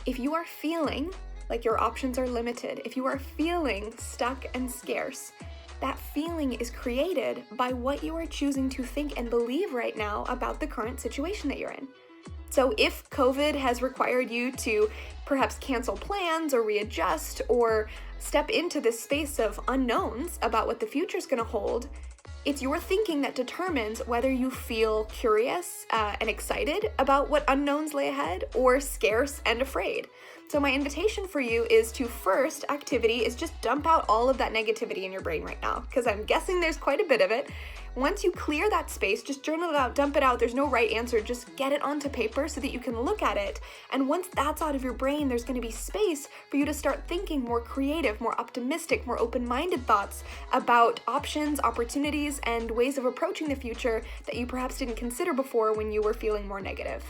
If you are feeling like your options are limited, if you are feeling stuck and scarce, that feeling is created by what you are choosing to think and believe right now about the current situation that you're in. So if COVID has required you to perhaps cancel plans or readjust or step into this space of unknowns about what the future is going to hold, it's your thinking that determines whether you feel curious and excited about what unknowns lay ahead, or scarce and afraid. So my invitation for you is to first activity is just dump out all of that negativity in your brain right now, because I'm guessing there's quite a bit of it. Once you clear that space, just journal it out, dump it out. There's no right answer. Just get it onto paper so that you can look at it. And once that's out of your brain, there's going to be space for you to start thinking more creative, more optimistic, more open-minded thoughts about options, opportunities, and ways of approaching the future that you perhaps didn't consider before when you were feeling more negative.